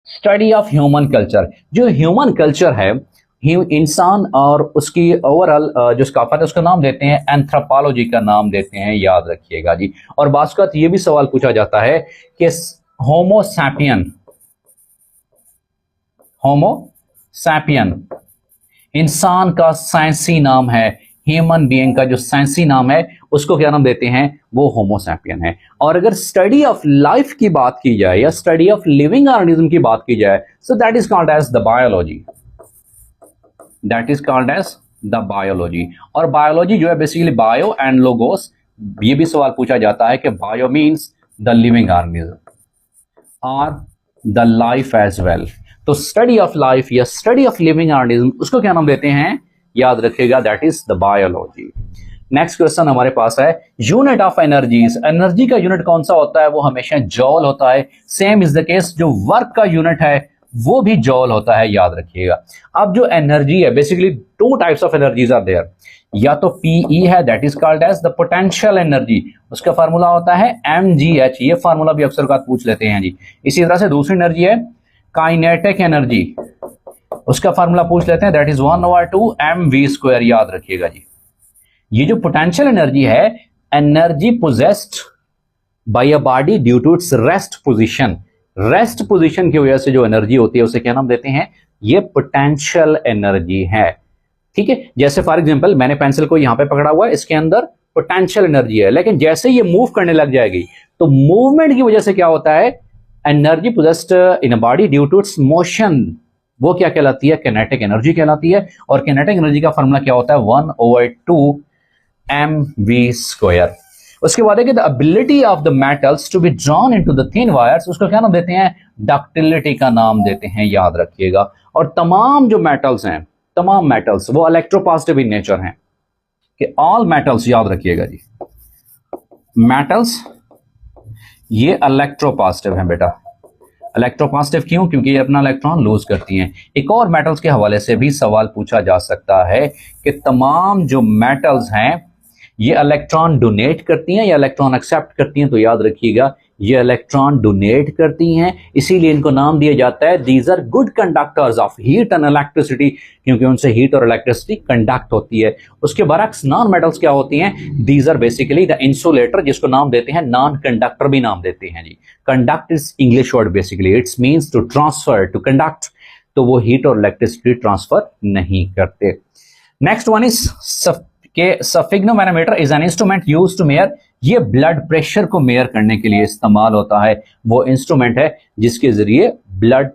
Study of human culture. जो human culture है, इंसान और उसकी ओवरऑल जो स्काफत है उसका नाम देते हैं एंथ्रोपोलॉजी का नाम देते हैं, याद रखिएगा जी। और बात का ये भी सवाल पूछा जाता है कि होमो सैपियन इंसान का साइंसी नाम है, ह्यूमन बीइंग का जो साइंसी नाम है उसको क्या नाम देते हैं, वो होमो सैपियन है। और अगर स्टडी ऑफ लाइफ की बात की जाए या स्टडी ऑफ लिविंग ऑर्गेनिज्म की बात की जाए, so that is called as the biology, that is called as the biology. और बायोलॉजी जो है बेसिकली बायो एंड लोगोस, ये भी सवाल पूछा जाता है कि bio means the living organism और द लाइफ एज वेल। तो स्टडी ऑफ लाइफ या स्टडी ऑफ लिविंग ऑर्गेनिज्म उसको क्या नाम देते हैं, याद रखिएगा, that is the biology. Next question हमारे पास है यूनिट ऑफ एनर्जीज। एनर्जी का यूनिट कौन सा होता है, वो हमेशा जॉल होता है। सेम इज द केस जो वर्क का यूनिट है वो भी जॉल होता है, याद रखिएगा। अब जो एनर्जी है basically two types of energies are there, या तो पीई है that is called as the potential energy, उसका फार्मूला होता है mgh, ये फार्मूला भी अक्सर बात पूछ लेते हैं जी। इसी तरह से दूसरी एनर्जी है काइनेटिक एनर्जी, उसका फार्मूला पूछ लेते हैं दैट इज 1/2 mv², याद रखिएगा जी। ये जो पोटेंशियल एनर्जी है, energy possessed by a body due to its rest position, rest position की वजह से जो एनर्जी होती है उसे क्या नाम देते हैं, ये पोटेंशियल एनर्जी है। ठीक है, जैसे फॉर एग्जांपल मैंने पेंसिल को यहां पे पकड़ा हुआ है, इसके अंदर पोटेंशियल एनर्जी है, लेकिन जैसे ये मूव करने लग जाएगी तो मूवमेंट की वजह से क्या होता है, energy possessed in a body due to its motion, वो क्या कहलाती है, किनेटिक एनर्जी कहलाती है। और किनेटिक एनर्जी का फॉर्मूला क्या होता है, 1/2 mv²। उसके बाद है कि the ability of the metals to be drawn into the thin wires, उसको क्या नाम देते हैं, डक्टिलिटी का नाम देते हैं, याद रखिएगा। और तमाम जो मेटल्स हैं, तमाम मेटल्स वो इलेक्ट्रोपॉजिटिव इन नेचर हैं, कि ऑल मेटल्स, याद रखिएगा जी, मेटल्स ये इलेक्ट्रोपॉजिटिव हैं बेटा। इलेक्ट्रोपॉजिटिव क्यों, क्योंकि ये अपना इलेक्ट्रॉन लूज करती हैं। एक और मेटल्स के हवाले से भी सवाल पूछा जा सकता है कि तमाम जो मेटल्स हैं ये इलेक्ट्रॉन डोनेट करती हैं या इलेक्ट्रॉन एक्सेप्ट करती हैं, तो याद रखिएगा ये इलेक्ट्रॉन डोनेट करती हैं, इसीलिए इनको नाम दिया जाता है these are good conductors of heat and electricity, क्योंकि उनसे हीट और इलेक्ट्रिसिटी कंडक्ट होती है। उसके बरक्स नॉन मेटल्स क्या होती हैं, these are basically the insulator, जिसको नाम देते हैं नॉन कंडक्टर भी नाम देते हैं जी। Conduct is English word basically, it's means to transfer, to conduct, तो वो हीट और इलेक्ट्रिसिटी ट्रांसफर नहीं करते। Next one is sphygmomanometer is an instrument used to measure, ये ब्लड प्रेशर को मेयर करने के लिए इस्तेमाल होता है। वो इंस्ट्रूमेंट है जिसके जरिए ब्लड